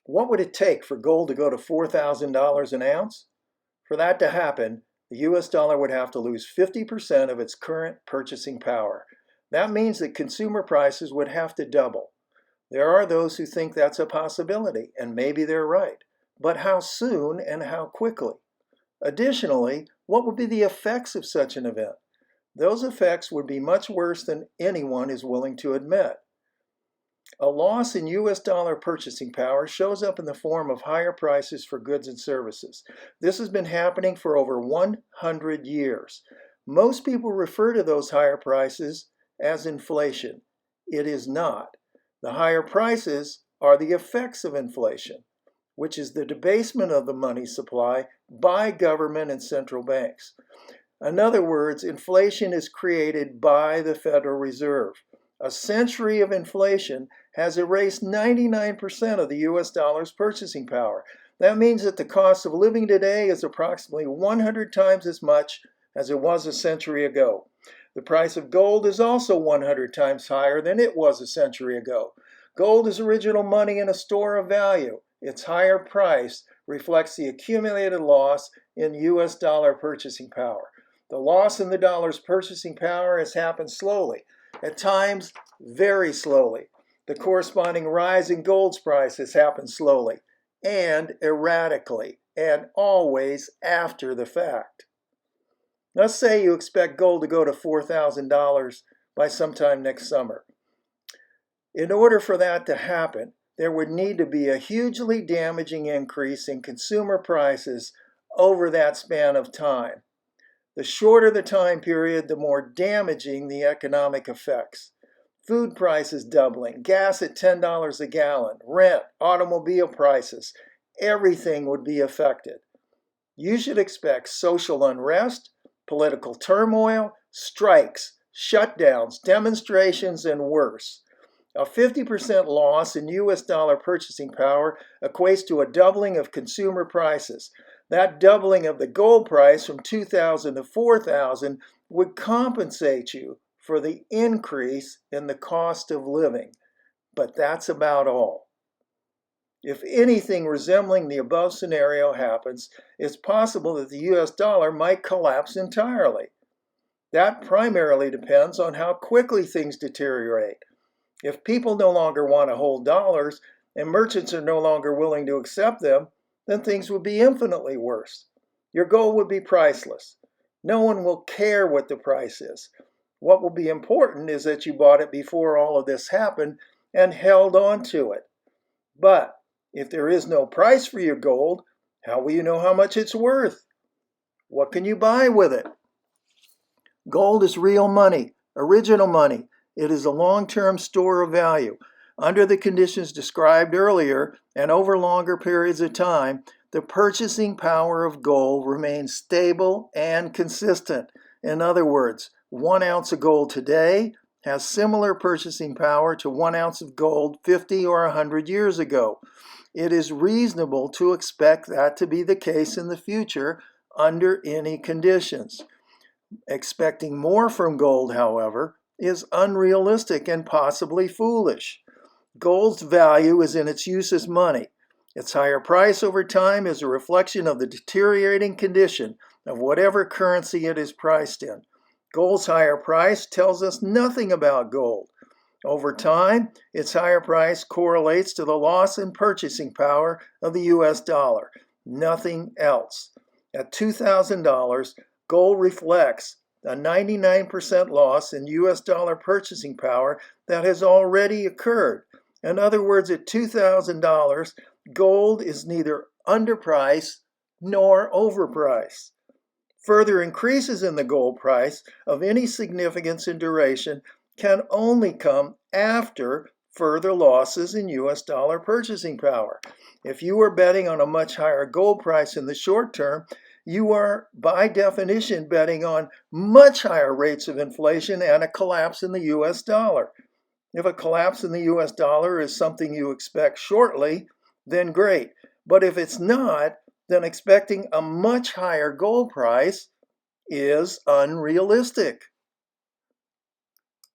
What would it take for gold to go to $4,000 an ounce? For that to happen, the US dollar would have to lose 50% of its current purchasing power. That means that consumer prices would have to double. There are those who think that's a possibility, and maybe they're right. But how soon and how quickly? Additionally, what would be the effects of such an event? Those effects would be much worse than anyone is willing to admit. A loss in US dollar purchasing power shows up in the form of higher prices for goods and services. This has been happening for over 100 years. Most people refer to those higher prices as inflation. It is not. The higher prices are the effects of inflation, which is the debasement of the money supply by government and central banks. In other words, inflation is created by the Federal Reserve. A century of inflation has erased 99% of the US dollar's purchasing power. That means that the cost of living today is approximately 100 times as much as it was a century ago. The price of gold is also 100 times higher than it was a century ago. Gold is original money and a store of value. Its higher price reflects the accumulated loss in US dollar purchasing power. The loss in the dollar's purchasing power has happened slowly, at times very slowly. The corresponding rise in gold's price has happened slowly and erratically, and always after the fact. Let's say you expect gold to go to $4,000 by sometime next summer. In order for that to happen, there would need to be a hugely damaging increase in consumer prices over that span of time. The shorter the time period, the more damaging the economic effects. Food prices doubling, gas at $10 a gallon, rent, automobile prices, everything would be affected. You should expect social unrest, political turmoil, strikes, shutdowns, demonstrations, and worse. A 50% loss in US dollar purchasing power equates to a doubling of consumer prices. That doubling of the gold price from $2,000 to $4,000 would compensate you for the increase in the cost of living. But that's about all. If anything resembling the above scenario happens, it's possible that the US dollar might collapse entirely. That primarily depends on how quickly things deteriorate. If people no longer want to hold dollars and merchants are no longer willing to accept them, then things would be infinitely worse. Your gold would be priceless. No one will care what the price is. What will be important is that you bought it before all of this happened and held on to it. But if there is no price for your gold, how will you know how much it's worth? What can you buy with it? Gold is real money, original money. It is a long-term store of value. Under the conditions described earlier and over longer periods of time, the purchasing power of gold remains stable and consistent. In other words, 1 ounce of gold today has similar purchasing power to 1 ounce of gold 50 or 100 years ago. It is reasonable to expect that to be the case in the future under any conditions. Expecting more from gold, however, is unrealistic and possibly foolish. Gold's value is in its use as money. Its higher price over time is a reflection of the deteriorating condition of whatever currency it is priced in. Gold's higher price tells us nothing about gold. Over time, its higher price correlates to the loss in purchasing power of the US dollar, nothing else. At $2,000, gold reflects a 99% loss in US dollar purchasing power that has already occurred. In other words, at $2,000, gold is neither underpriced nor overpriced. Further increases in the gold price of any significance and duration can only come after further losses in US dollar purchasing power. If you are betting on a much higher gold price in the short term, you are, by definition, betting on much higher rates of inflation and a collapse in the US dollar. If a collapse in the US dollar is something you expect shortly, then great. But if it's not, then expecting a much higher gold price is unrealistic.